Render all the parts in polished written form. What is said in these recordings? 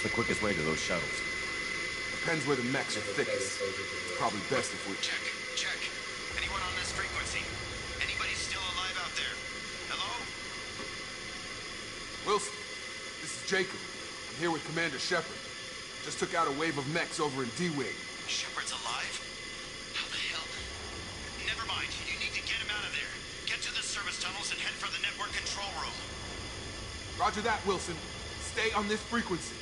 the quickest way to those shuttles? Depends where the mechs are thickest. It's probably best if we... Check. Anyone on this frequency? Anybody still alive out there? Hello? Wilson, this is Jacob. I'm here with Commander Shepard. Just took out a wave of mechs over in D-Wing. Shepard's alive? How the hell? Never mind. You need to get him out of there. Get to the service tunnels and head for the network control room. Roger that, Wilson. Stay on this frequency.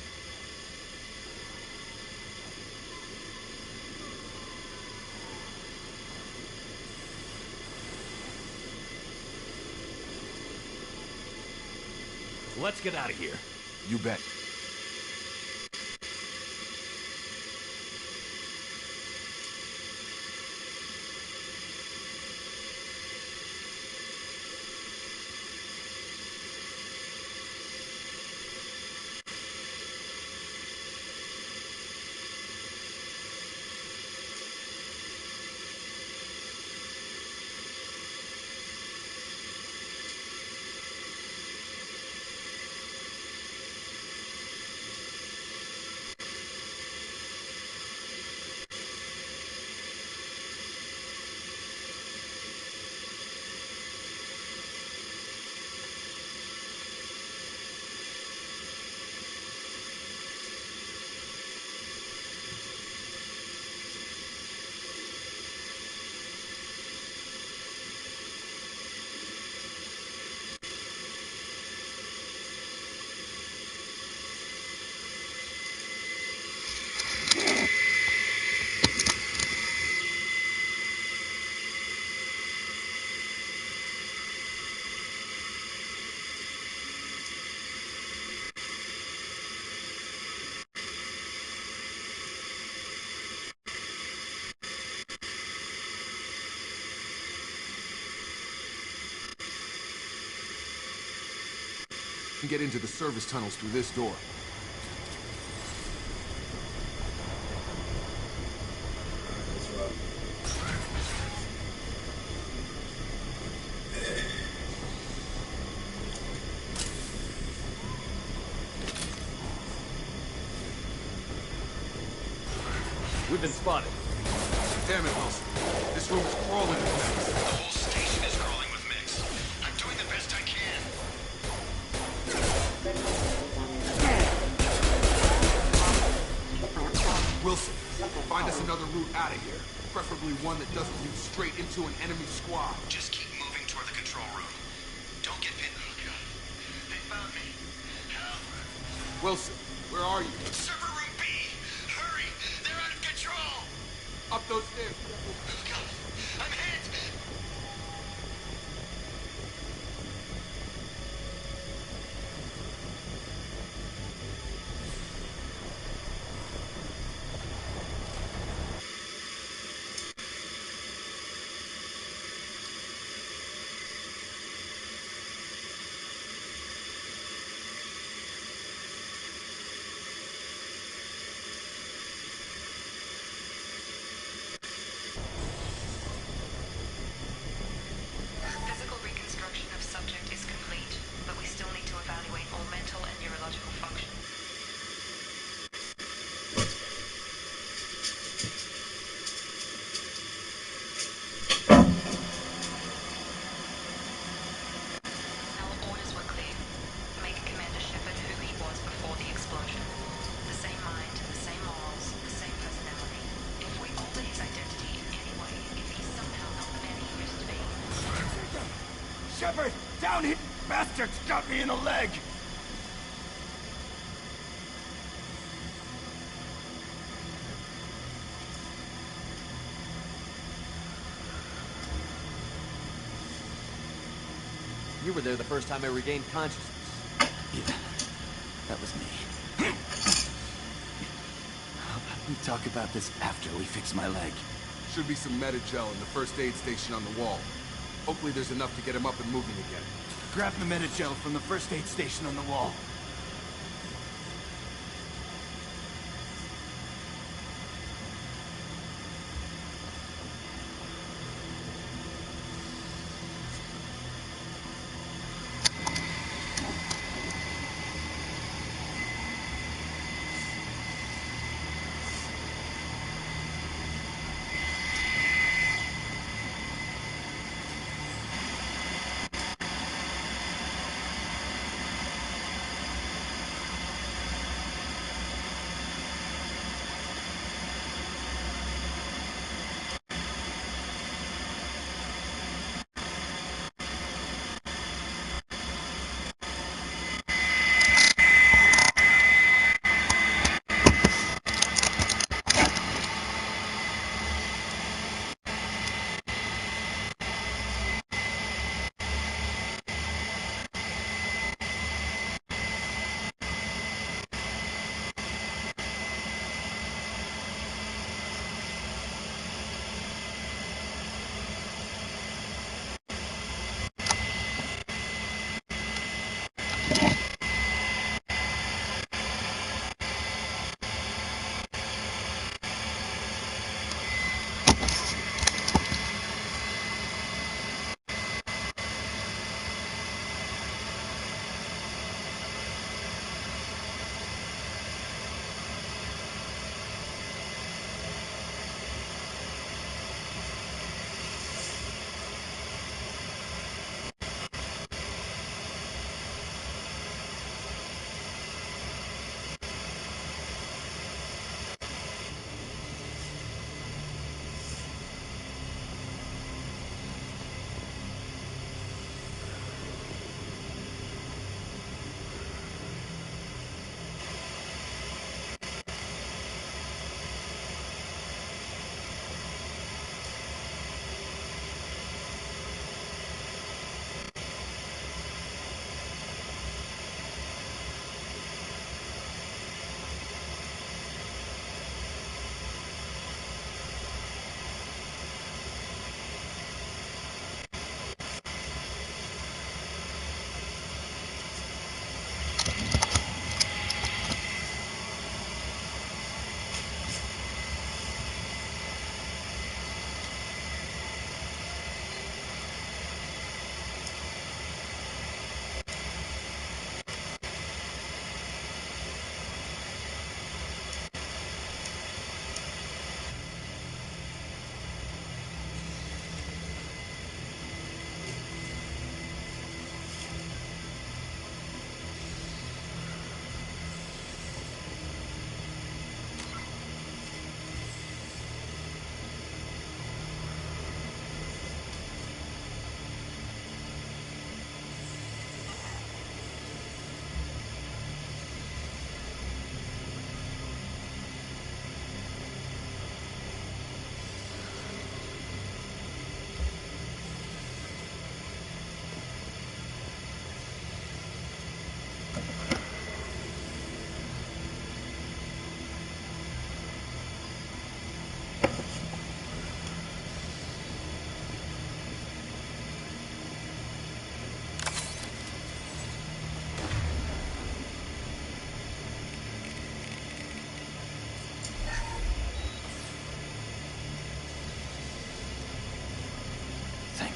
Let's get out of here. You bet. Get into the service tunnels through this door. We've been spotted. Damn it, Wilson. This room is crawling with mechs. The whole station is crawling with mechs. I'm doing the best I can. Wilson, find us another route out of here. Preferably one that doesn't lead straight into an enemy squad. Just keep moving toward the control room. Don't get pinned. Oh, God. They found me. Help. Wilson, where are you? Server room B. Hurry. They're out of control. Up those stairs. Oh, God. I'm hit. Physical reconstruction of subject is complete, but we still need to evaluate all mental and neurological functions. Our orders were clear. Make Commander Shepard who he was before the explosion. The same mind, the same morals, the same personality. If we alter his identity in any way, if he's somehow not the man he used to be, Shepard! Down here! Bastards got me in the leg! You were there the first time I regained consciousness. Yeah, that was me. We talk about this after we fix my leg. Should be some meta-gel in the first aid station on the wall. Hopefully there's enough to get him up and moving again. Grab the meta-gel from the first aid station on the wall.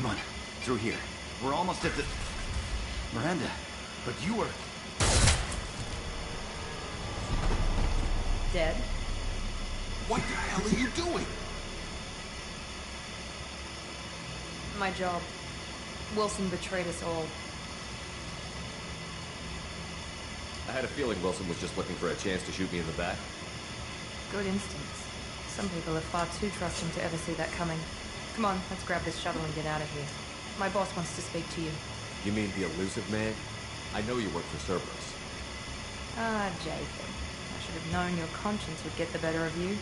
Come on, through here. We're almost at the... Miranda, but you were... Dead? What the hell are you doing? My job. Wilson betrayed us all. I had a feeling Wilson was just looking for a chance to shoot me in the back. Good instincts. Some people are far too trusting to ever see that coming. Come on, let's grab this shuttle and get out of here. My boss wants to speak to you. You mean the elusive man? I know you work for Cerberus. Ah, Jacob. I should have known your conscience would get the better of you.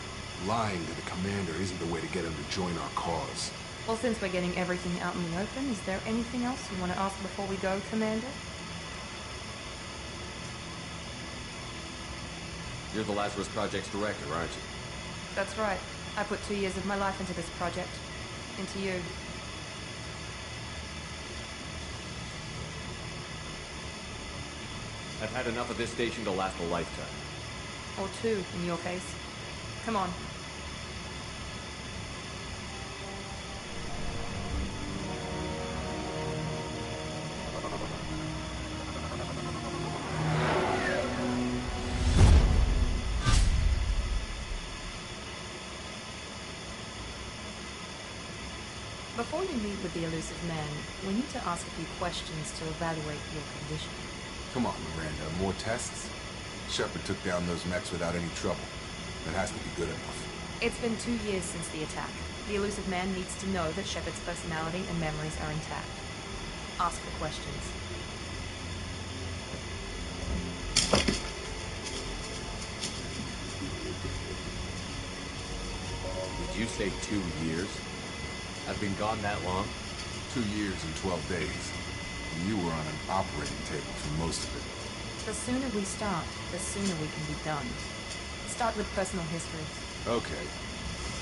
Lying to the commander isn't the way to get him to join our cause. Well, since we're getting everything out in the open, is there anything else you want to ask before we go, Commander? You're the Lazarus Project's director, aren't you? That's right. I put 2 years of my life into this project. Into you. I've had enough of this station to last a lifetime. Or 2, in your case. Come on. Before you meet with the elusive man, we need to ask a few questions to evaluate your condition. Come on, Miranda, more tests? Shepard took down those mechs without any trouble. That has to be good enough. It's been 2 years since the attack. The elusive man needs to know that Shepard's personality and memories are intact. Ask the questions. Did you say 2 years? I've been gone that long? 2 years and 12 days. And you were on an operating table for most of it. The sooner we start, the sooner we can be done. Start with personal history. Okay.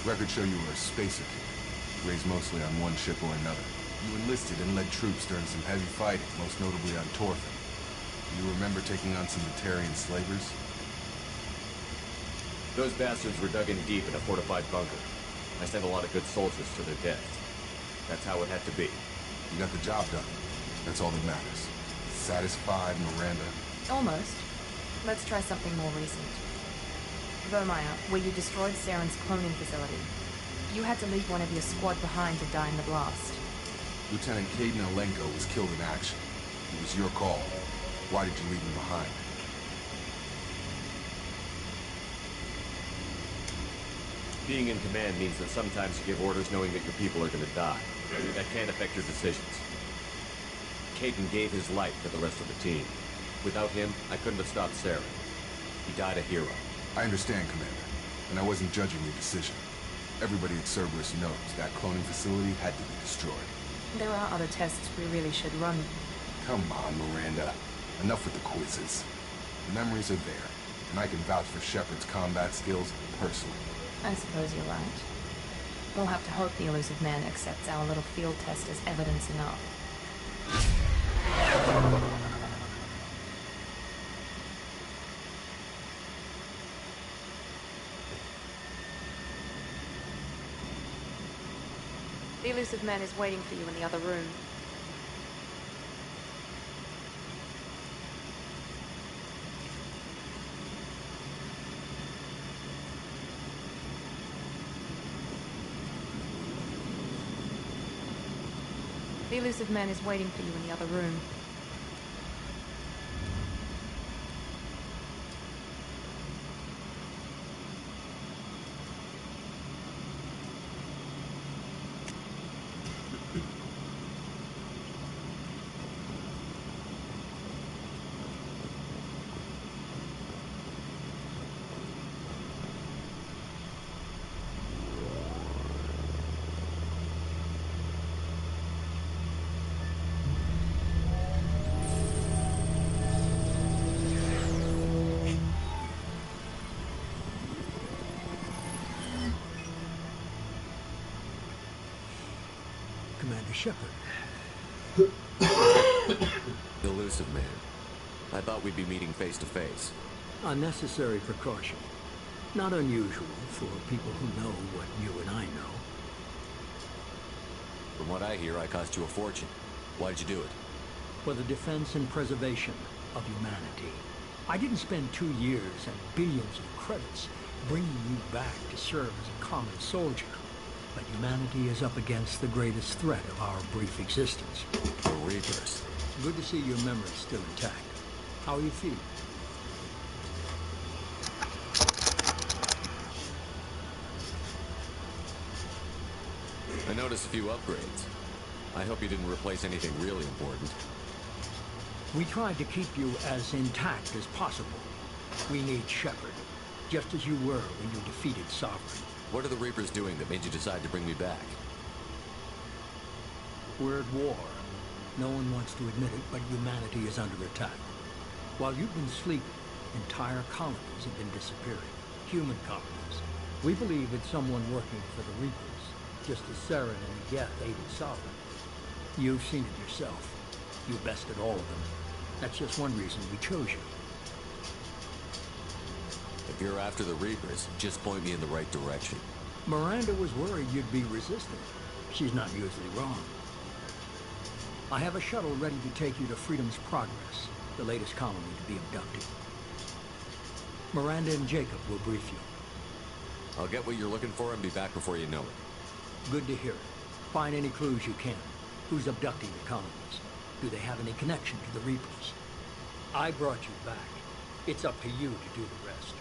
Records show you were a spacer kid, raised mostly on one ship or another. You enlisted and led troops during some heavy fighting, most notably on Torfin. Do you remember taking on some Batarian slavers? Those bastards were dug in deep in a fortified bunker. I sent a lot of good soldiers to their deaths. That's how it had to be. You got the job done. That's all that matters. Satisfied, Miranda? Almost. Let's try something more recent. Vermeer, where you destroyed Saren's cloning facility. You had to leave one of your squad behind to die in the blast. Lieutenant Caden Alenko was killed in action. It was your call. Why did you leave him behind? Being in command means that sometimes you give orders knowing that your people are gonna die. That can't affect your decisions. Caden gave his life for the rest of the team. Without him, I couldn't have stopped Saren. He died a hero. I understand, Commander, and I wasn't judging your decision. Everybody at Cerberus knows that cloning facility had to be destroyed. There are other tests we really should run. Come on, Miranda. Enough with the quizzes. The memories are there, and I can vouch for Shepard's combat skills personally. I suppose you're right. We'll have to hope the elusive man accepts our little field test as evidence enough. The elusive man is waiting for you in the other room. The elusive man is waiting for you in the other room. Commander Shepard. Elusive man. I thought we'd be meeting face to face. A necessary precaution. Not unusual for people who know what you and I know. From what I hear, I cost you a fortune. Why'd you do it? For the defense and preservation of humanity. I didn't spend 2 years and billions of credits bringing you back to serve as a common soldier. But humanity is up against the greatest threat of our brief existence. The Reapers. Good to see your memory's still intact. How are you feeling? I noticed a few upgrades. I hope you didn't replace anything really important. We tried to keep you as intact as possible. We need Shepard, just as you were when you defeated Sovereign. What are the Reapers doing that made you decide to bring me back? We're at war. No one wants to admit it, but humanity is under attack. While you've been sleeping, entire colonies have been disappearing. Human colonies. We believe it's someone working for the Reapers, just as Saren and Geth aided Sovereign. You've seen it yourself. You bested all of them. That's just one reason we chose you. If you're after the Reapers, just point me in the right direction. Miranda was worried you'd be resistant. She's not usually wrong. I have a shuttle ready to take you to Freedom's Progress, the latest colony to be abducted. Miranda and Jacob will brief you. I'll get what you're looking for and be back before you know it. Good to hear it. Find any clues you can. Who's abducting the colonies? Do they have any connection to the Reapers? I brought you back. It's up to you to do the rest.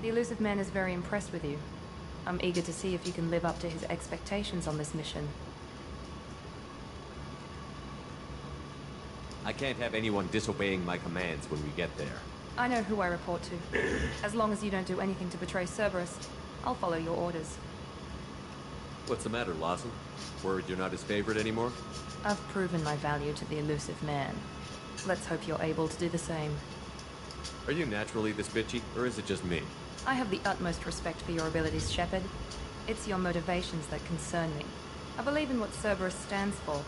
The Elusive Man is very impressed with you. I'm eager to see if you can live up to his expectations on this mission. I can't have anyone disobeying my commands when we get there. I know who I report to. As long as you don't do anything to betray Cerberus, I'll follow your orders. What's the matter, Lawson? Worried you're not his favorite anymore? I've proven my value to the Elusive Man. Let's hope you're able to do the same. Are you naturally this bitchy, or is it just me? I have the utmost respect for your abilities, Shepard. It's your motivations that concern me. I believe in what Cerberus stands for.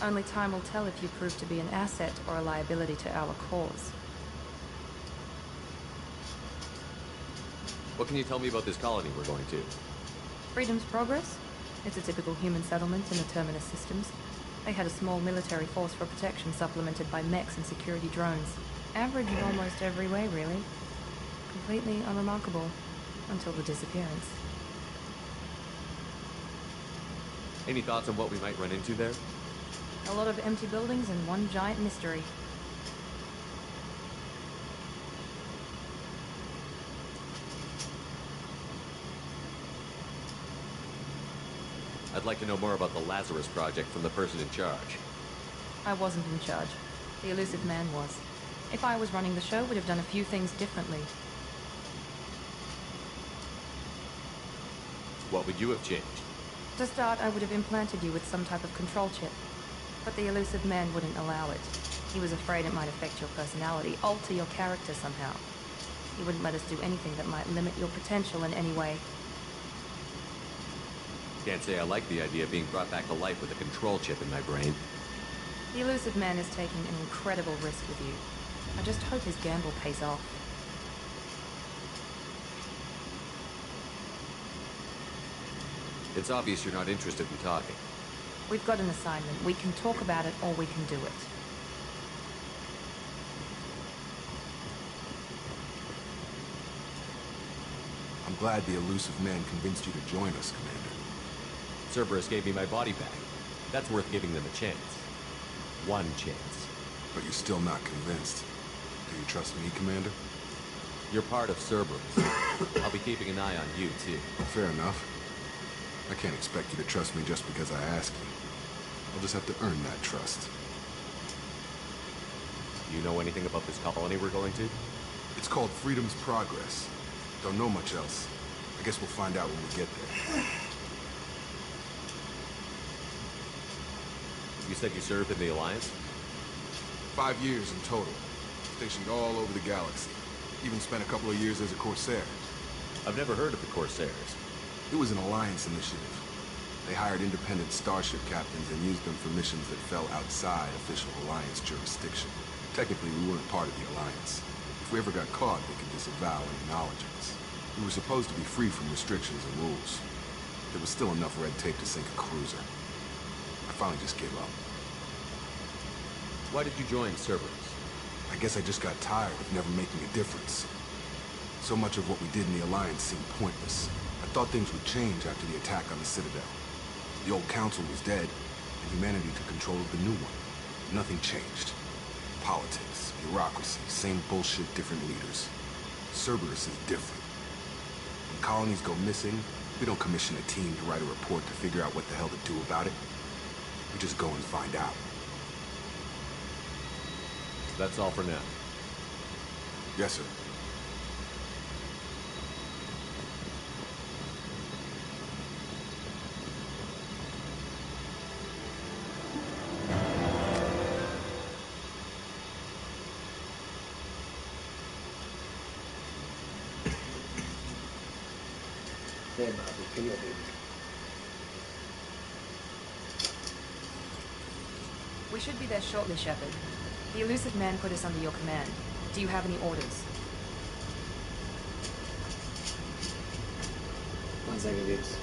Only time will tell if you prove to be an asset or a liability to our cause. What can you tell me about this colony we're going to? Freedom's Progress? It's a typical human settlement in the Terminus systems. They had a small military force for protection supplemented by mechs and security drones. Average in almost every way, really. Completely unremarkable. Until the disappearance. Any thoughts on what we might run into there? A lot of empty buildings and one giant mystery. I'd like to know more about the Lazarus Project from the person in charge. I wasn't in charge. The Elusive Man was. If I was running the show, would have done a few things differently. What would you have changed? To start, I would have implanted you with some type of control chip. But the elusive man wouldn't allow it. He was afraid it might affect your personality, alter your character somehow. He wouldn't let us do anything that might limit your potential in any way. Can't say I like the idea of being brought back to life with a control chip in my brain. The elusive man is taking an incredible risk with you. I just hope his gamble pays off. It's obvious you're not interested in talking. We've got an assignment. We can talk about it or we can do it. I'm glad the elusive man convinced you to join us, Commander. Cerberus gave me my body back. That's worth giving them a chance. One chance. But you're still not convinced. Do you trust me, Commander? You're part of Cerberus. I'll be keeping an eye on you, too. Fair enough. I can't expect you to trust me just because I ask you. I'll just have to earn that trust. You know anything about this colony we're going to? It's called Freedom's Progress. Don't know much else. I guess we'll find out when we get there. You said you served in the Alliance? 5 years in total. Stationed all over the galaxy. Even spent a couple of years as a Corsair. I've never heard of the Corsairs. It was an Alliance initiative. They hired independent starship captains and used them for missions that fell outside official Alliance jurisdiction. Technically, we weren't part of the Alliance. If we ever got caught, they could disavow any knowledge of us. We were supposed to be free from restrictions and rules. There was still enough red tape to sink a cruiser. I finally just gave up. Why did you join Cerberus? I guess I just got tired of never making a difference. So much of what we did in the Alliance seemed pointless. I thought things would change after the attack on the Citadel. The old council was dead, and humanity took control of the new one. Nothing changed. Politics, bureaucracy, same bullshit, different leaders. Cerberus is different. When colonies go missing, we don't commission a team to write a report to figure out what the hell to do about it. We just go and find out. That's all for now. Yes, sir. We should be there shortly, Shepard. The elusive man put us under your command. Do you have any orders? One second, dudes.